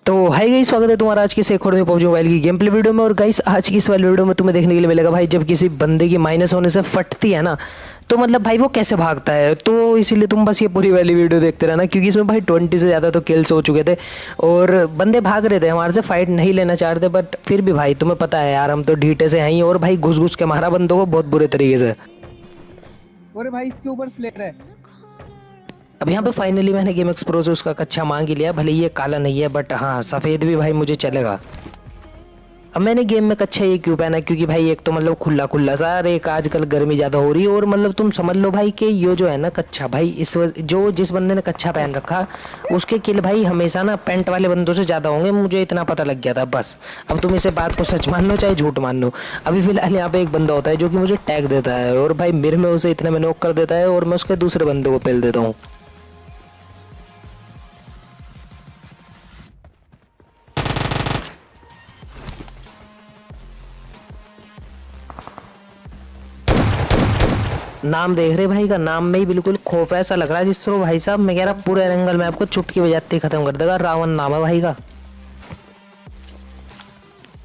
तो hi guys, स्वागत है तुम्हारा आज की एक और पबजी मोबाइल की गेम प्ले वीडियो में। और गाइस आज की इस वाली वीडियो में तुम्हें देखने के लिए मिलेगा भाई, जब किसी बंदे की माइनस होने से फटती है ना, तो मतलब भाई वो कैसे भागता है। तो इसीलिए तुम बस ये पूरी वाली वीडियो देखते रहना, क्योंकि इसमें भाई 20 से ज़्यादा तो किल्स हो चुके थे और बंदे भाग रहे थे, हमारे से फाइट नहीं लेना चाह रहे थे। बट फिर भी भाई तुम्हें पता है यार, हम तो ढीठे से हैं ही, और भाई घुस घुस के मारा बंदों को बहुत बुरे तरीके से। अरे भाई इसके ऊपर फ्लेयर है। अब यहाँ पे फाइनली मैंने गेम एक्स प्रो से उसका कच्चा मांग ही लिया, भले ये काला नहीं है बट हाँ सफ़ेद भी भाई मुझे चलेगा। अब मैंने गेम में कच्चा ये क्यों पहना, क्योंकि भाई एक तो मतलब खुला खुला सा, और एक आजकल गर्मी ज़्यादा हो रही है, और मतलब तुम समझ लो भाई कि ये जो है ना कच्चा भाई, जिस बंदे ने कच्चा पहन रखा उसके किल भाई हमेशा ना पैंट वाले बंदों से ज़्यादा होंगे, मुझे इतना पता लग गया था बस। अब तुम इसे बात को सच मान लो चाहे झूठ मान लो। अभी फिलहाल यहाँ पे एक बंदा होता है जो कि मुझे टैग देता है, और भाई मेरे में उसे इतने में नॉक कर देता है, और मैं उसके दूसरे बंदे को पेल देता हूँ। नाम देख रहे भाई का, नाम में ही बिल्कुल खौफ ऐसा लग रहा है जिस तरह भाई साहब मैं कह रहा पूरे एंगल में आपको चुटकी बजाते ही खत्म कर देगा। रावण नाम है भाई का।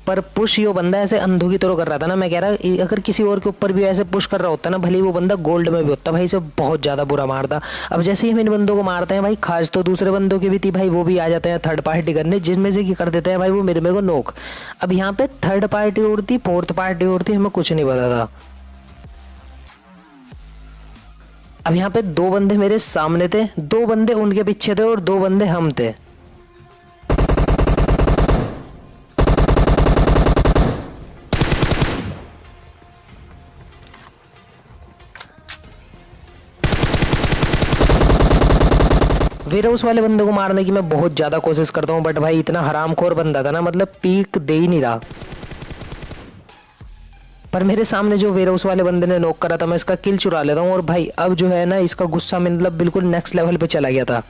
पर पुश यो बंदा ऐसे अंधों की तरह कर रहा था ना, मैं कह रहा अगर किसी और के ऊपर भी ऐसे पुश कर रहा होता ना, भले ही वो बंदा गोल्ड में भी होता भाई, से बहुत ज्यादा बुरा मारता। अब जैसे ही हम इन बंदों को मारते हैं भाई, खास तो दूसरे बंदों की भी थी भाई, वो भी आ जाते हैं थर्ड पार्टी करने, जिनमें से की कर देते हैं भाई वो मेरे को नोक। अब यहाँ पे थर्ड पार्टी और थी, फोर्थ पार्टी और थी, हमें कुछ नहीं पता था। अब यहाँ पे दो बंदे मेरे सामने थे, दो बंदे उनके पीछे थे, और दो बंदे हम थे। वेयर हाउस वाले बंदे को मारने की मैं बहुत ज्यादा कोशिश करता हूँ, बट भाई इतना हरामखोर बंदा था ना, मतलब पीक दे ही नहीं रहा। पर मेरे सामने जो वेयर हाउस वाले बंदे ने नॉक करा था, मैं इसका किल चुरा लेता हूँ, और भाई अब जो है ना इसका गुस्सा मतलब बिल्कुल नेक्स्ट लेवल पे चला गया था।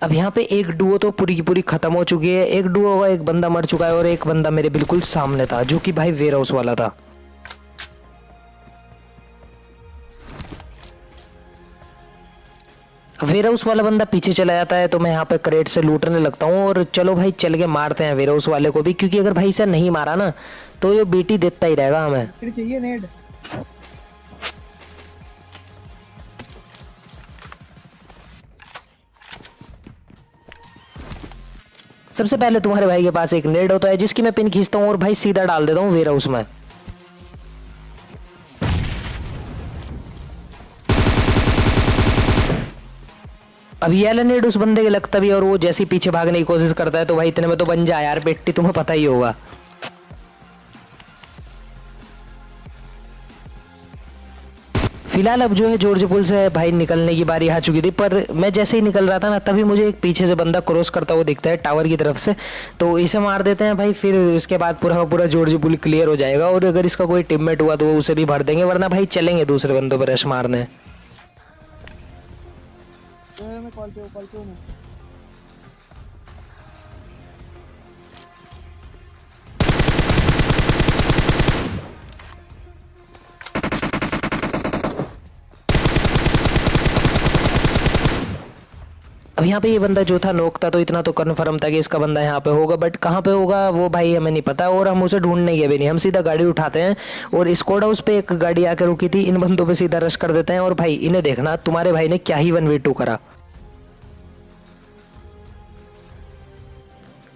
अब यहाँ पे एक डुओ तो पूरी की पूरी खत्म हो चुकी है, एक डुओ का एक बंदा मर चुका है, और एक बंदा मेरे बिल्कुल सामने था जो कि भाई वेयर हाउस वाला था। वेयर हाउस वाला बंदा पीछे चला जाता है, तो मैं यहाँ पे क्रेट से लूटने लगता हूँ, और चलो भाई चल के मारते हैं वेयर हाउस वाले को भी, क्योंकि अगर भाई इसे नहीं मारा ना तो ये बीटी देता ही रहेगा हमें। फिर चाहिए नेड। सबसे पहले तुम्हारे भाई के पास एक नेड होता है जिसकी मैं पिन खींचता हूँ और भाई सीधा डाल देता हूँ वेयर हाउस में। अब ये वाला नेड उस बंदे के लगता भी है, और वो जैसे ही पीछे भागने की कोशिश करता है, तो भाई इतने में तो बन जा यार पेट्टी, तुम्हें पता ही होगा। फिलहाल अब जो है जॉर्ज पुल से भाई निकलने की बारी आ चुकी थी, पर मैं जैसे ही निकल रहा था ना, तभी मुझे एक पीछे से बंदा क्रॉस करता हुआ दिखता है टावर की तरफ से, तो इसे मार देते हैं भाई। फिर इसके बाद पूरा पूरा जॉर्ज पुल क्लियर हो जाएगा, और अगर इसका कोई टीममेट हुआ तो उसे भी भर देंगे, वरना भाई चलेंगे दूसरे बंदों पर रश मारने। मैं कॉल पे हूँ मैं। अब यहाँ पे ये बंदा जो था नोक था, तो इतना तो कन्फर्म था कि इसका बंदा यहाँ पे होगा, बट कहाँ पे होगा वो भाई हमें नहीं पता, और हम उसे ढूंढने गए भी नहीं। हम सीधा गाड़ी उठाते हैं, और स्क्वाड हाउस पे एक गाड़ी आके रुकी थी, इन बंदों पे सीधा रश कर देते हैं, और भाई इन्हें देखना तुम्हारे भाई ने क्या ही 1v2 करा।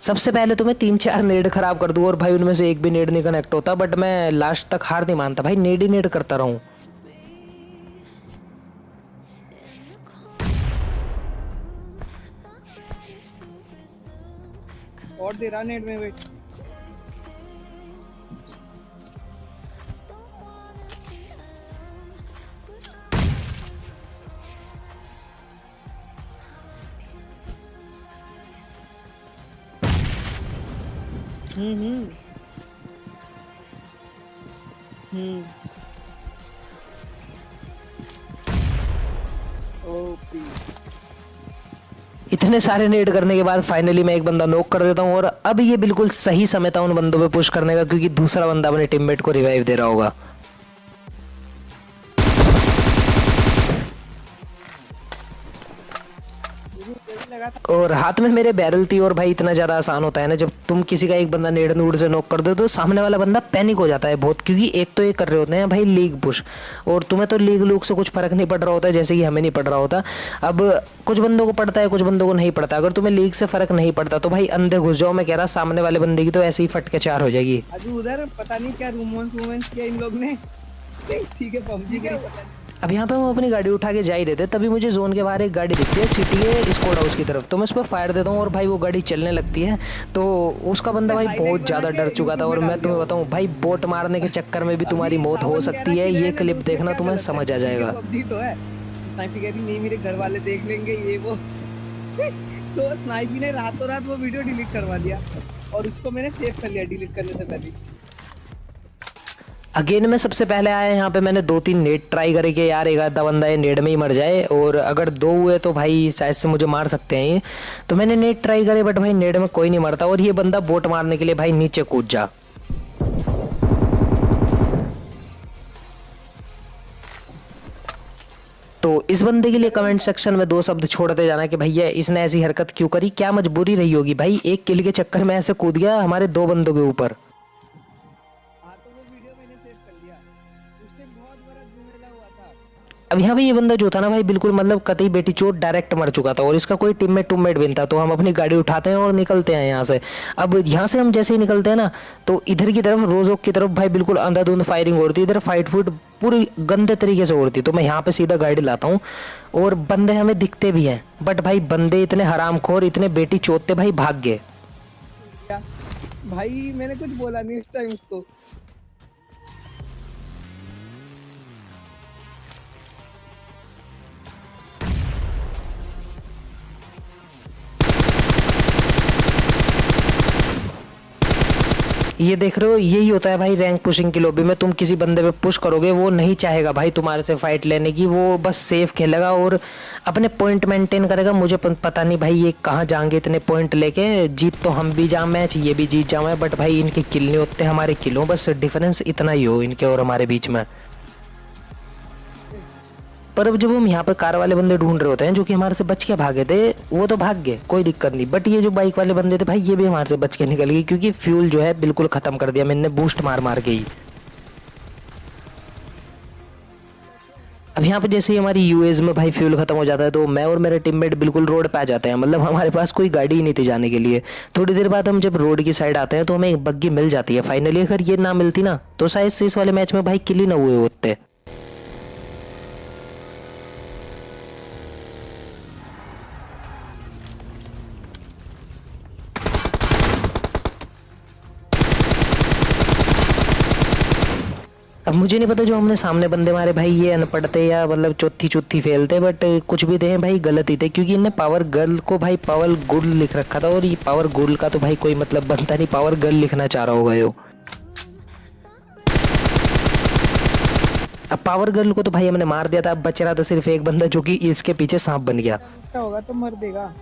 सबसे पहले तो मैं 3-4 नेड खराब कर दूं, और भाई उनमें से एक भी नेड नहीं कनेक्ट होता, बट मैं लास्ट तक हार नहीं मानता भाई, नेड ही नेड करता रहूं। और दे रहा नेड में वेट। हम्म। इतने सारे नेड करने के बाद फाइनली मैं एक बंदा नॉक कर देता हूँ और अब ये बिल्कुल सही समय था उन बंदों पे पुश करने का, क्योंकि दूसरा बंदा अपने टीममेट को रिवाइव दे रहा होगा। और हाथ में मेरे बैरल थी और भाई इतना ज़्यादा आसान होता है ना जब तुम किसी का एक बंदा नेड़ नूड़ से नॉक कर दो तो सामने वाला बंदा पैनिक हो जाता है बहुत, क्योंकि एक तो ये कर रहे होते हैं भाई लीग पुश और तुम्हें तो लीग लूग से कुछ फर्क नहीं पड़ रहा होता है, जैसे कि हमें नहीं पड़ रहा होता। अब कुछ बंदों को पड़ता है, कुछ बंदों को नहीं पड़ता। अगर तुम्हें लीग से फर्क नहीं पड़ता तो भाई अंधे घुस जाओ। मैं कह रहा सामने वाले बंदे की तो ऐसे ही फट के चार हो जाएगी। अभी उधर पता नहीं क्या रूमेंस किया इन लोग ने। ठीक है पबजी का पता नहीं। अब यहाँ पे हम अपनी गाड़ी उठा के जा ही रहे थे, तभी मुझे जोन के बाहर एक गाड़ी दिखती है सिटी के स्क्वाड हाउस की तरफ। तो मैं उस पर फायर देता हूँ और भाई वो गाड़ी चलने लगती है। तो उसका बंदा भाई बहुत ज़्यादा डर चुका था। और मैं तुम्हें बताऊँ भाई, बोट मारने के चक्कर में भी तुम्हारी मौत हो सकती है। ये क्लिप देखना, तुम्हें समझ आ जाएगा। पबजी तो है, स्नाइपी कह रही नहीं मेरे घर वाले देख लेंगे ये वो। तो स्नाइपी ने रातों रात वो वीडियो डिलीट करवा दिया और उसको मैंने सेव कर लिया डिलीट करने से पहले। अगेन मैं सबसे पहले आया यहाँ पे, मैंने 2-3 नेट ट्राई करे कि यार एक आधा बंदा ये नेट में ही मर जाए, और अगर 2 हुए तो भाई शायद से मुझे मार सकते हैं ये। तो मैंने नेट ट्राई करे बट भाई नेट में कोई नहीं मरता। और ये बंदा बोट मारने के लिए भाई नीचे कूद जा। तो इस बंदे के लिए कमेंट सेक्शन में 2 शब्द छोड़ते जाना कि भैया इसने ऐसी हरकत क्यों करी, क्या मजबूरी रही होगी भाई। एक किल के चक्कर में ऐसे कूद गया हमारे 2 बंदों के ऊपर। अब यहाँ पे ये बंदा जो था ना भाई बिल्कुल मतलब कतई बेटी चोट डायरेक्ट मर चुका था और इसका कोई टीममेट भी नहीं था। तो हम अपनी गाड़ी उठाते हैं और निकलते हैं यहाँ से। अब यहाँ से हम जैसे ही निकलते हैं ना तो इधर की तरफ रोजोक की तरफ भाई बिल्कुल अंधाधुंध फायरिंग हो रही थी। इधर फाइट फूट पूरी गंदे तरीके से हो रही थी। तो मैं यहाँ पे सीधा गाड़ी लाता हूँ और बंदे हमें दिखते भी हैं, बट भाई बंदे इतने हरामखोर इतने बेटी चोट थे भाई, भाग गए। भाई मैंने कुछ बोला नहीं उस टाइम उसको। ये देख रहे हो, यही होता है भाई रैंक पुशिंग की लॉबी में। तुम किसी बंदे पे पुश करोगे वो नहीं चाहेगा भाई तुम्हारे से फाइट लेने की, वो बस सेफ खेलेगा और अपने पॉइंट मेंटेन करेगा। मुझे पता नहीं भाई ये कहाँ जाएंगे इतने पॉइंट लेके। जीत तो हम भी जाए मैच, ये भी जीत जाए, बट भाई इनके किल नहीं होते हमारे किलों, बस डिफरेंस इतना ही हो इनके और हमारे बीच में। पर अब जब हम यहाँ पे कार वाले बंदे ढूंढ रहे होते हैं जो कि हमारे से बच के भागे थे, वो तो भाग गए, कोई दिक्कत नहीं। बट ये जो बाइक वाले बंदे थे भाई ये भी हमारे से बच के निकल गए, क्योंकि फ्यूल जो है बिल्कुल खत्म कर दिया मैंने बूस्ट मार मार के ही। अब यहाँ पे जैसे ही हमारी यूएस में भाई फ्यूल खत्म हो जाता है तो मैं और मेरे टीममेट बिल्कुल रोड पे आ जाते हैं। मतलब हमारे पास कोई गाड़ी ही नहीं थी जाने के लिए। थोड़ी देर बाद हम जब रोड की साइड आते हैं तो हमें एक बग्गी मिल जाती है फाइनली। अगर ये ना मिलती ना तो शायद से इस वाले मैच में भाई किल ही ना हुए होते। अब मुझे नहीं पता जो हमने सामने बंदे मारे भाई ये अनपढ़ थे या मतलब चौथी फेल थे, बट कुछ भी थे भाई गलत ही थे, क्योंकि इनने पावर गर्ल को भाई पावर गुड लिख रखा था और ये पावर गुड का तो भाई कोई मतलब बनता नहीं, पावर गर्ल लिखना चाह रहा होगा यो। अब पावर गर्ल को तो भाई हमने मार दिया था, अब बच रहा था सिर्फ एक बंदा जो कि इसके पीछे सांप बन गया। क्या होगा तो मर देगा।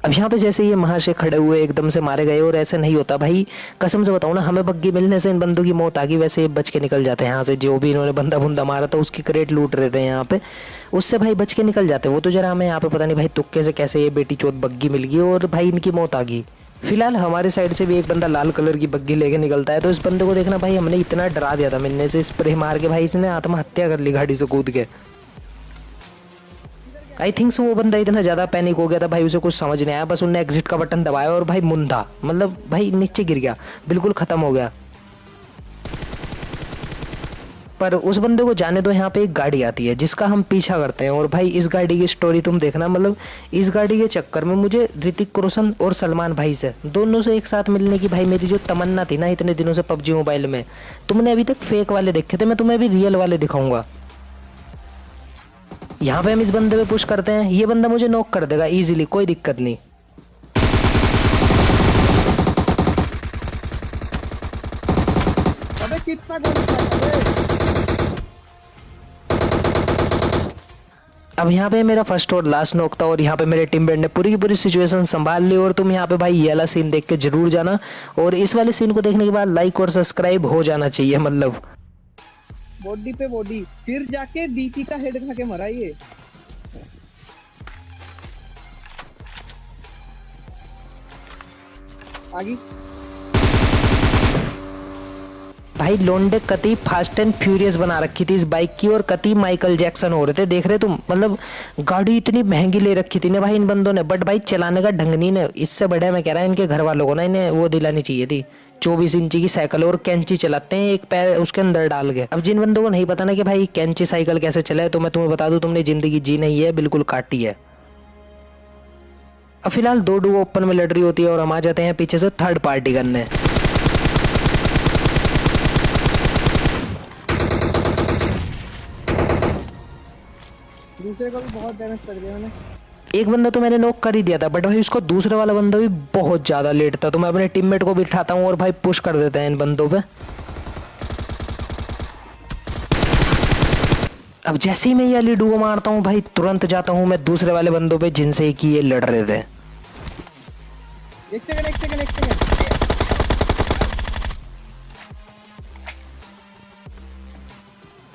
अब यहाँ पे जैसे ये वहाँ से खड़े हुए एकदम से मारे गए, और ऐसे नहीं होता भाई, कसम से बताऊँ ना, हमें बग्गी मिलने से इन बंदों की मौत आ गई। वैसे ये बच के निकल जाते हैं यहाँ से, जो भी इन्होंने बंदा बुंदा मारा था उसकी क्रेट लूट रहे थे यहाँ पे, उससे भाई बच के निकल जाते। वो तो जरा हमें यहाँ पे पता नहीं भाई तुक्के से कैसे ये बेटी चोत बग्गी मिल गई और भाई इनकी मौत आ गई। फिलहाल हमारे साइड से भी एक बंदा लाल कलर की बग्गी लेके निकलता है। तो इस बंदे को देखना भाई, हमने इतना डरा दिया था मिलने से, स्प्रे मार के भाई इसने आत्महत्या कर ली गाड़ी से कूद के। आई थिंक वो बंदा इतना ज़्यादा पैनिक हो गया था भाई, उसे कुछ समझ नहीं आया, बस उनने एग्जिट का बटन दबाया और भाई मुंधा मतलब भाई नीचे गिर गया, बिल्कुल ख़त्म हो गया। पर उस बंदे को जाने दो। यहाँ पे एक गाड़ी आती है जिसका हम पीछा करते हैं, और भाई इस गाड़ी की स्टोरी तुम देखना। मतलब इस गाड़ी के चक्कर में मुझे ऋतिक रोशन और सलमान भाई से दोनों से एक साथ मिलने की भाई मेरी जो तमन्ना थी ना इतने दिनों से पबजी मोबाइल में, तुमने अभी तक फेक वाले देखे थे, मैं तुम्हें अभी रियल वाले दिखाऊंगा। यहाँ पे हम इस बंदे पे पुश करते हैं, ये बंदा मुझे नॉक कर देगा इजीली, कोई दिक्कत नहीं। अबे कितना गोली मारा बे। अब यहाँ पे मेरा फर्स्ट और लास्ट नॉक था और यहाँ पे मेरे टीममेट ने पूरी की पूरी सिचुएशन संभाल ली। और तुम यहाँ पे भाई ये वाला सीन देख के जरूर जाना और इस वाले सीन को देखने के बाद लाइक और सब्सक्राइब हो जाना चाहिए। मतलब बॉडी पे बॉडी, फिर जाके डीपी का हेड खा के मरा ये। आगे भाई लोंडे कति फास्ट एंड फ्यूरियस बना रखी थी इस बाइक की और कति माइकल जैक्सन हो रहे थे। देख रहे तुम, मतलब गाड़ी इतनी महंगी ले रखी थी ना भाई इन बंदों ने, बट भाई चलाने का ढंग नहीं ने। इससे बढ़िया मैं कह रहा इनके घर वालों को ना इन्हें वो दिलानी चाहिए थी 24 इंची की साइकिल और कैंची चलाते हैं एक पैर उसके अंदर डाल के। अब जिन बंदों को नहीं पता ना कि भाई कैंची साइकिल कैसे चले तो मैं तुम्हें बता दूं, तुमने जिंदगी जी नहीं है, बिल्कुल काटी है। अब फिलहाल 2 डुओ ओपन में लड़ रही होती है और हम आ जाते हैं पीछे से थर्ड पार्टी करने। दूसरे को भी बहुत डैमेज कर दिया मैंने। एक बंदा तो मैंने नॉक कर ही दिया था, बट भाई उसको दूसरा वाला बंदा भी बहुत ज्यादा लेट था। तो मैं अपने टीममेट को भी उठाता हूँ और भाई पुश कर देते हैं इन बंदों पे। अब जैसे ही मैं ये वाली डुओ मारता हूँ भाई तुरंत जाता हूँ मैं दूसरे वाले बंदों पे जिनसे कि ये लड़ रहे थे। एक सेकंड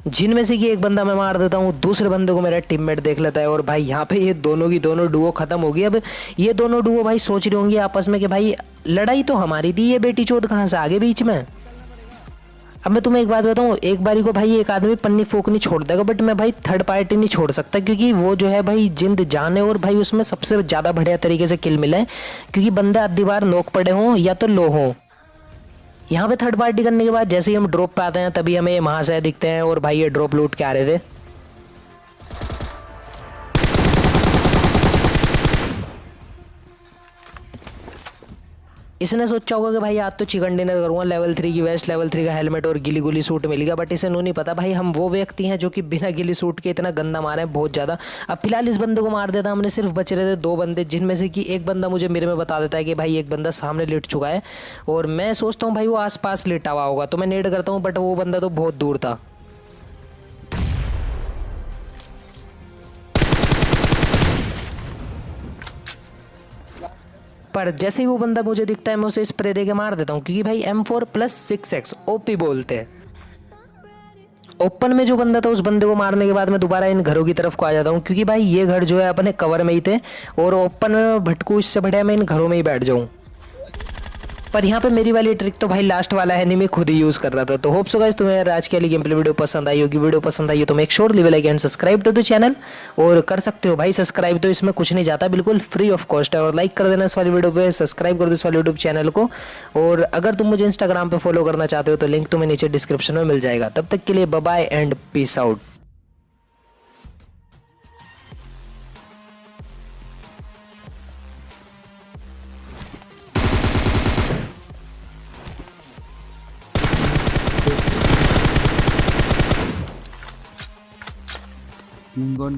जिनमें से कि एक बंदा मैं मार देता हूँ, दूसरे बंदे को मेरा टीममेट देख लेता है और भाई यहाँ पे ये दोनों की दोनों डुओ खत्म हो गई। अब ये दोनों डुओ भाई सोच रही होंगी आपस में कि भाई लड़ाई तो हमारी थी, ये बेटी चोद कहाँ से आगे बीच में। अब मैं तुम्हें एक बात बताऊं, एक बारी को भाई एक आदमी पन्नी फूकनी छोड़ देगा, बट मैं भाई थर्ड पार्टी नहीं छोड़ सकता क्योंकि वो जो है भाई जिंद जान है और भाई उसमें सबसे ज़्यादा बढ़िया तरीके से किल मिला है क्योंकि बंदा आधी बार नोक पड़े हों या तो लो हों। यहाँ पे थर्ड पार्टी करने के बाद जैसे ही हम ड्रॉप पे आते हैं तभी हमें महाशय दिखते हैं और भाई ये ड्रॉप लूट के आ रहे थे। इसने सोचा होगा कि भाई आज तो चिकन डिनर करूंगा, लेवल 3 की वेस्ट, लेवल 3 का हेलमेट और गिली गुली सूट मिलेगा, बट इसे नहीं पता भाई हम वो व्यक्ति हैं जो कि बिना गिली सूट के इतना गंदा मारे हैं बहुत ज़्यादा। अब फिलहाल इस बंदे को मार देता हमने, सिर्फ बच रहे थे 2 बंदे जिनमें से कि एक बंदा मुझे मेरे में बता देता है कि भाई एक बंदा सामने लेट चुका है और मैं सोचता हूँ भाई वो आसपास लेटा हुआ होगा तो मैं नेड करता हूँ, बट वो बंदा तो बहुत दूर था। पर जैसे ही वो बंदा मुझे दिखता है मैं उसे स्प्रे दे के मार देता हूँ क्योंकि भाई M4+6X ओपी बोलते हैं। ओपन में जो बंदा था उस बंदे को मारने के बाद मैं दोबारा इन घरों की तरफ को आ जाता हूँ क्योंकि भाई ये घर जो है अपने कवर में ही थे और ओपन में भटकू, इससे बढ़िया मैं इन घरों में ही बैठ जाऊँ। पर यहाँ पे मेरी वाली ट्रिक तो भाई लास्ट वाला एनिमी खुद ही यूज कर रहा था। तो होप सो गाइस तुम्हें यार आज की वाली गेम प्ले वीडियो पसंद आई होगी। वीडियो पसंद आई हो तो make sure leave a like and subscribe to the channel. और कर सकते हो भाई सब्सक्राइब, तो इसमें कुछ नहीं जाता, बिल्कुल फ्री ऑफ कॉस्ट है। और लाइक कर देना इस वाली वीडियो पे, सब्सक्राइब कर दो इस वाले यूट्यूब चैनल को। और अगर तुम मुझे इंस्टाग्राम पे फॉलो करना चाहते हो तो लिंक तुम्हें नीचे डिस्क्रिप्शन में मिल जाएगा। तब तक के लिए bye bye and peace out. Lingon